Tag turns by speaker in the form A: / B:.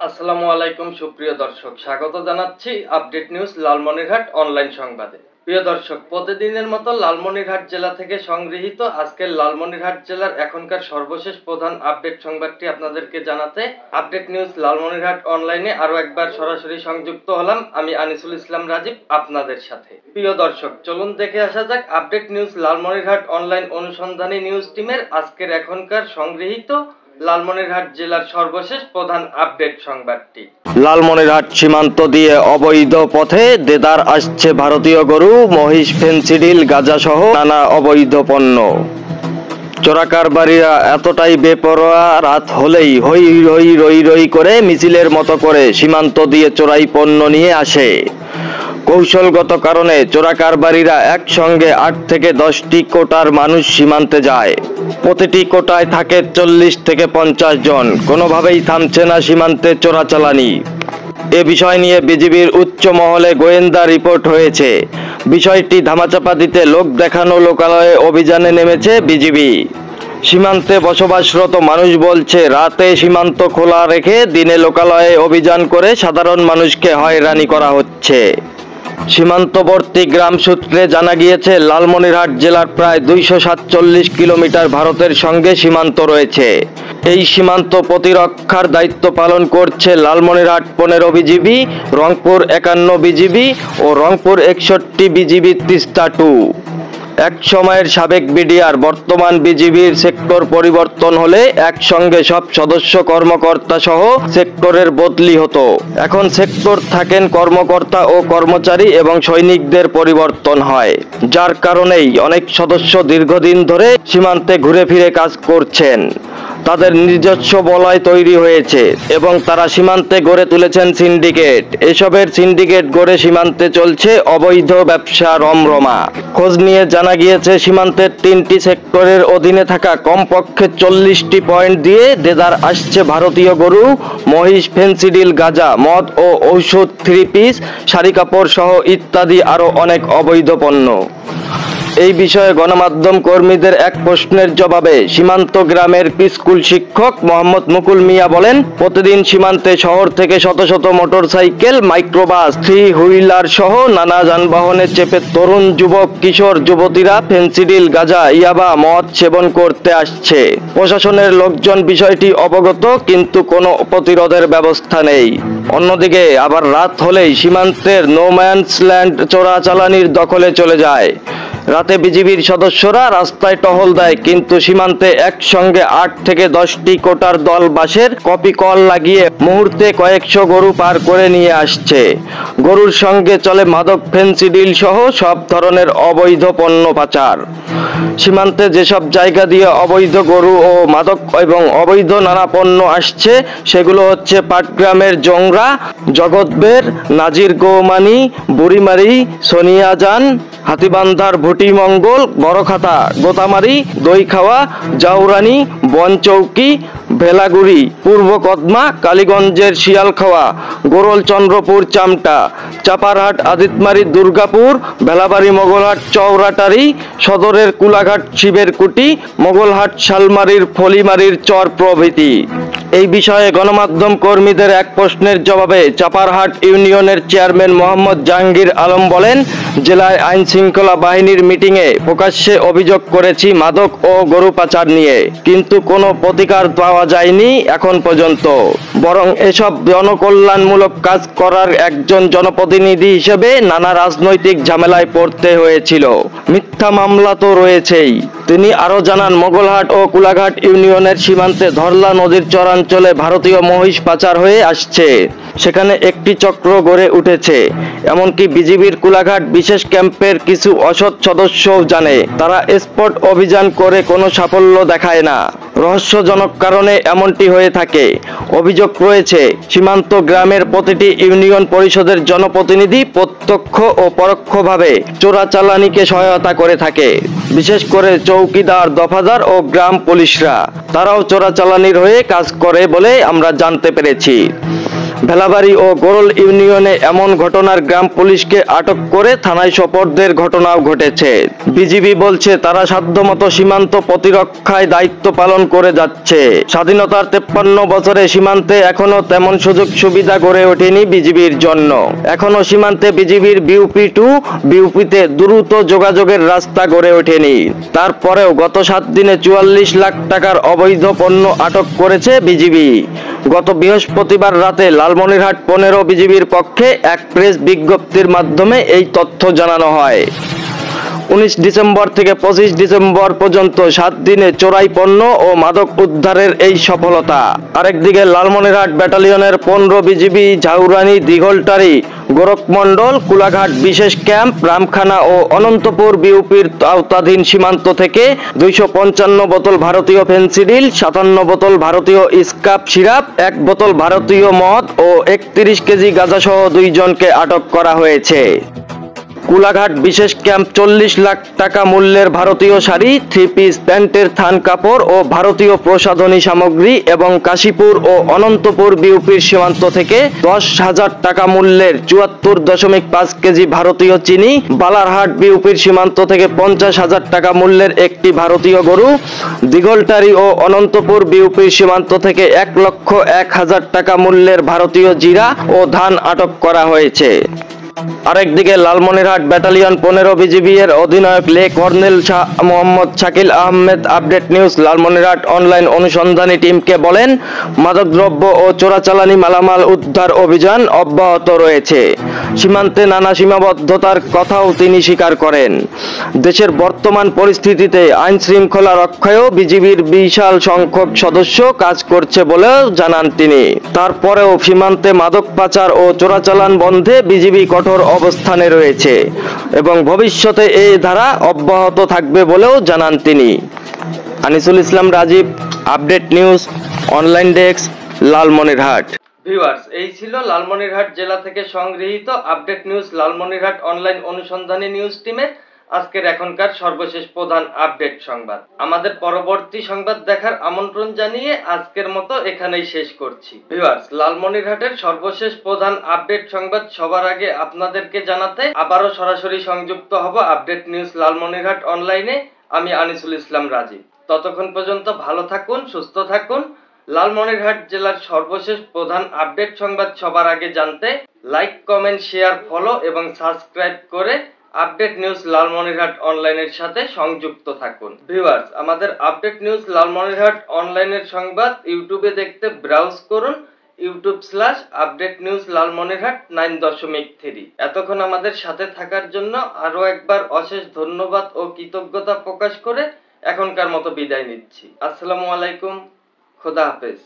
A: আসসালামু আলাইকুম সুপ্রিয় দর্শক, স্বাগত জানাচ্ছি আপডেট নিউজ লালমনিরহাট অনলাইন সংবাদে। প্রিয় দর্শক, প্রতিদিনের মতো লালমনিরহাট জেলা থেকে সংগৃহীত আজকের লালমনিরহাট জেলার এখনকার সর্বশেষ প্রধান আপডেট সংবাদটি আপনাদেরকে জানাতে আপডেট নিউজ লালমনিরহাট অনলাইনে আরো একবার সরাসরি সংযুক্ত হলাম। আমি আনিসুল ইসলাম রাজীব আপনাদের সাথে। প্রিয় দর্শক, চলুন দেখে আসা যাক আপডেট নিউজ লালমনিরহাট অনলাইন অনুসন্ধানী নিউজ টিমের আজকের এখনকার সংগৃহীত লালমনিরহাট জেলার সর্বশেষ প্রধান আপডেট সংবাদটি। লালমনিরহাট সীমান্ত দিয়ে অবৈধ পথে দেদার আসছে ভারতীয় গরু, মহিষ, ফেন্সিডিল, গাঁজা সহ নানা অবৈধ পণ্য। চোরাকারবারীরা এতটাই বেপরোয়া, রাত হলেই হই রই রই রই করে মিছিলের মতো করে সীমান্ত দিয়ে চোরাই পণ্য নিয়ে আসে। কৌশলগত কারণে চোরাকারবারীরা একসঙ্গে 8 থেকে 10টি কোটার মানুষ সীমান্তে যায়। প্রতিটি কোটায় থাকে 40 থেকে 50 জন। কোনোভাবেই থামছে না সীমান্তে চোরাচালানি। এ বিষয় নিয়ে বিজিবির উচ্চ মহলে গোয়েন্দা রিপোর্ট হয়েছে। বিষয়টি ধামাচাপা দিতে লোক দেখানো লোকালয়ে অভিযানে নেমেছে বিজিবি। সীমান্তে বসবাসরত মানুষ বলছে, রাতে সীমান্ত খোলা রেখে দিনে লোকালয়ে অভিযান করে সাধারণ মানুষকে হয়রানি করা হচ্ছে। সীমান্তবর্তী গ্রাম সূত্রে জানা গিয়েছে, লালমনিরহাট জেলার প্রায় 247 কিলোমিটার ভারতের সঙ্গে সীমান্ত রয়েছে। এই সীমান্ত প্রতিরক্ষার দায়িত্ব পালন করছে লালমনিরহাট 15 বিজিবি, রংপুর 51 বিজিবি ও রংপুর 61 বিজিবি তিস্তা 2। এক সময়ের সাবেক বিডিআর বর্তমান বিজিবির সেক্টর পরিবর্তন হলে একসঙ্গে সব সদস্য কর্মকর্তা সহ সেক্টরের বদলি হতো। এখন সেক্টর থাকেন কর্মকর্তা ও কর্মচারী এবং সৈনিকদের পরিবর্তন হয়, যার কারণেই অনেক সদস্য দীর্ঘদিন ধরে সীমান্তে ঘুরে ফিরে কাজ করছেন। তাদের নিজস্ব বলয় তৈরি হয়েছে এবং তারা সীমান্তে গড়ে তুলেছেন সিন্ডিকেট। এসবের সিন্ডিকেট গড়ে সীমান্তে চলছে অবৈধ ব্যবসা রমরমা। খোঁজ নিয়ে জানা গিয়েছে, সীমান্তের 3টি সেক্টরের অধীনে থাকা কমপক্ষে 40টি পয়েন্ট দিয়ে দেদার আসছে ভারতীয় গরু, মহিষ, ফেন্সিডিল, গাঁজা, মদ ও ঔষধ, 3 পিস, শাড়ি কাপড় সহ ইত্যাদি আরো অনেক অবৈধ পণ্য। এই বিষয়ে গণমাধ্যম কর্মীদের এক প্রশ্নের জবাবে সীমান্ত গ্রামের স্কুল শিক্ষক মোহাম্মদ মুকুল মিয়া বলেন, প্রতিদিন সীমান্তে শহর থেকে শত শত মোটরসাইকেল, মাইক্রোবাস, 3 হুইলার সহ নানা যানবাহনে চেপে তরুণ যুবক, কিশোর, যুবতীরা ফেন্সিডিল, গাঁজা, ইয়াবা, মদ সেবন করতে আসছে। প্রশাসনের লোকজন বিষয়টি অবগত, কিন্তু কোনো প্রতিরোধের ব্যবস্থা নেই। অন্যদিকে আবার রাত হলেই সীমান্তের নোম্যান্স ল্যান্ড চোরাচালানির দখলে চলে যায়। রাতে বিজিবির সদস্যরা রাস্তায় টহল দেয়, কিন্তু সীমান্তে একসঙ্গে 8 থেকে 10টি কোটার দল বাঁশের কপি কল লাগিয়ে মুহূর্তে কয়েকশো গরু পার করে নিয়ে আসছে। গরুর সঙ্গে চলে মাদক, ফেন্সিডিল সহ সব ধরনের অবৈধ পণ্য পাচার। সীমান্তে যেসব জায়গা দিয়ে অবৈধ গরু ও মাদক এবং অবৈধ নানা পণ্য আসছে সেগুলো হচ্ছে পাটগ্রামের জংরা, জগৎবের, নাজির গৌমানি, বুড়িমারি, সোনিয়াজান, হাতিবান্ধার ভুটিমঙ্গল, বড়খাতা, গোতামারি, দইখাওয়া, জাউরানি, বনচৌকি, ভেলাগুড়ি, পূর্ব কদমা, কালীগঞ্জের শিয়ালখাওয়া, গোরল চন্দ্রপুর চামটা, চাপারহাট, আদিতমারি, দুর্গাপুর, ভেলাবাড়ি, মোগলহাট, চৌরাটারি, সদরের কুলাঘাট, শিবের কুটি, মোগলহাট, শালমারির, ফলিমারির চর প্রভৃতি। এই বিষয়ে গণমাধ্যম কর্মীদের এক প্রশ্নের জবাবে চাপারহাট ইউনিয়নের চেয়ারম্যান মোহাম্মদ জাহাঙ্গীর আলম বলেন, জেলায় আইন শৃঙ্খলা বাহিনীর মিটিংয়ে প্রকাশ্যে অভিযোগ করেছি মাদক ও গরু পাচার নিয়ে, কিন্তু কোনো প্রতিকার পাওয়া যায়নি এখন পর্যন্ত। বরং এসব জনকল্যাণমূলক কাজ করার একজন জনপ্রতিনিধি হিসেবে নানা রাজনৈতিক ঝামেলায় পড়তে হয়েছিল। মিথ্যা মামলা তো রয়েছেই। তিনি আরো জানান, মোগলহাট ও কুলাঘাট ইউনিয়নের সীমান্তে ধরলা নদীর চরাঞ্চলে ভারতীয় মহিষ পাচার হয়ে আসছে। সেখানে একটি চক্র গড়ে উঠেছে। এমনকি বিজিবির কুলাঘাট বিশেষ ক্যাম্পের কিছু অসৎ সদস্যও জানে। তারা স্পট অভিযান করে কোনো সাফল্য দেখায় না। রহস্যজনক কারণে এমনটি হয়ে থাকে। অভিযোগ রয়েছে, সীমান্ত গ্রামের প্রতিটি ইউনিয়ন পরিষদের জনপ্রতিনিধি প্রত্যক্ষ ও পরোক্ষভাবে চোরাচালানিকে সহায়তা করে থাকে। বিশেষ করে চৌকিদার, দফাদার ও গ্রাম পুলিশরা, তারাও চোরাচালানির হয়ে কাজ করে বলে আমরা জানতে পেরেছি। ভেলাবাড়ি ও গোরল ইউনিয়নে এমন ঘটনার গ্রাম পুলিশকে আটক করে থানায় সোপর্দের ঘটনাও ঘটেছে। বিজিবি বলছে তারা সাধ্যমতো সীমান্ত প্রতিরক্ষায় দায়িত্ব পালন করে যাচ্ছে। স্বাধীনতার 53 বছরে সীমান্তে এখনো তেমন সুযোগ সুবিধা গড়ে ওঠেনি বিজিবির জন্য। এখনো সীমান্তে বিজিবির বিউপি-2 বিউপিতে দ্রুত যোগাযোগের রাস্তা গড়ে ওঠেনি। তারপরেও গত 7 দিনে 44 লাখ টাকার অবৈধ পণ্য আটক করেছে বিজিবি। গত বৃহস্পতিবার রাতে লালমনিরহাট 15 বিজিবির পক্ষে এক প্রেস বিজ্ঞপ্তির মাধ্যমে এই তথ্য জানানো হয়। 19 ডিসেম্বর থেকে 25 ডিসেম্বর পর্যন্ত 7 দিনে চোরাই পণ্য ও মাদক উদ্ধারের এই সফলতা। আরেকদিকে লালমনিরহাট ব্যাটালিয়নের 15 বিজিবি ঝাউরানি, দিঘলটারি, গোরখমণ্ডল, কুলাঘাট বিশেষ ক্যাম্প, রামখানা ও অনন্তপুর বিউপির আওতাধীন সীমান্ত থেকে 255 বোতল ভারতীয় ফেন্সিডিল, 57 বোতল ভারতীয় স্কাপ সিরাপ, 1 বোতল ভারতীয় মদ ও 31 কেজি গাঁজাসহ 2 জনকে আটক করা হয়েছে। কুলাঘাট বিশেষ ক্যাম্প 40 লাখ টাকা মূল্যের ভারতীয় শাড়ি, 3 পিস প্যান্টের থান কাপড় ও ভারতীয় প্রসাধনী সামগ্রী এবং কাশীপুর ও অনন্তপুর বিউপির সীমান্ত থেকে 10,000 টাকা মূল্যের 74.5 কেজি ভারতীয় চিনি, বালারহাট বিউপির সীমান্ত থেকে 50,000 টাকা মূল্যের একটি ভারতীয় গরু, দিঘলটারি ও অনন্তপুর বিউপির সীমান্ত থেকে 1,01,000 টাকা মূল্যের ভারতীয় জিরা ও ধান আটক করা হয়েছে। আরেকদিকে লালমনিরহাট ব্যাটালিয়ন 15 বিজিবি এর অধিনায়ক লে colonel Mohammad Shakil Ahmed update news Lalmonirhat online অনুসন্ধানী টিমকে বলেন, মাদকদ্রব্য ও চোরাচালানি মালামাল উদ্ধার অভিযান অব্যাহত রয়েছে। সীমান্তে নানা সীমাবদ্ধতার কথাও তিনি স্বীকার করেন। দেশের বর্তমান পরিস্থিতিতে আইন শৃঙ্খলা রক্ষায়ও বিজিবির বিশাল সংখ্যক সদস্য কাজ করছে বলেও জানান তিনি। তারপরেও সীমান্তে মাদক পাচার ও চোরাচালান বন্ধে বিজিবি কঠোর অবস্থানে রয়েছে এবং ভবিষ্যতে এই ধারা অব্যাহত থাকবে বলেও জানান তিনি। Anisul Islam Rajib, update news, online desk, Lalmonirhat. Viewers, এই ছিল লালমনিরহাট জেলা থেকে সংগৃহীত আপডেট নিউজ লালমনিরহাট অনলাইন অনুসন্ধানী নিউজ টিমের আজকের এখনকার সর্বশেষ প্রধান আপডেট সংবাদ। আমাদের পরবর্তী সংবাদ দেখার আমন্ত্রণ জানিয়ে আজকের মতো এখানেই শেষ করছি। ভিউয়ার্স, লালমনিরহাটের সর্বশেষ প্রধান আপডেট সংবাদ সবার আগে আপনাদেরকে জানাতে আবারও সরাসরি সংযুক্ত হব আপডেট নিউজ লালমনিরহাট অনলাইনে। আমি আনিসুল ইসলাম রাজীব। ততক্ষণ পর্যন্ত ভালো থাকুন, সুস্থ থাকুন। লালমনিরহাট জেলার সর্বশেষ প্রধান আপডেট সংবাদ সবার আগে জানতে লাইক, কমেন্ট, শেয়ার, ফলো এবং সাবস্ক্রাইব করে আপডেট নিউজ লালমনিরহাট অনলাইনের সাথে সংযুক্ত থাকুন। ভিউয়ার্স, আমাদের আপডেট নিউজ লালমনিরহাট অনলাইনের সংবাদ ইউটিউবে দেখতে ব্রাউজ করুন youtube/আপডেট নিউজ লালমনিরহাট 9.3। এতক্ষণ আমাদের সাথে থাকার জন্য আরো একবার অশেষ ধন্যবাদ ও কৃতজ্ঞতা প্রকাশ করে এখনকার মতো বিদায় নিচ্ছি। আসসালামু আলাইকুম, খোদা হাফেজ।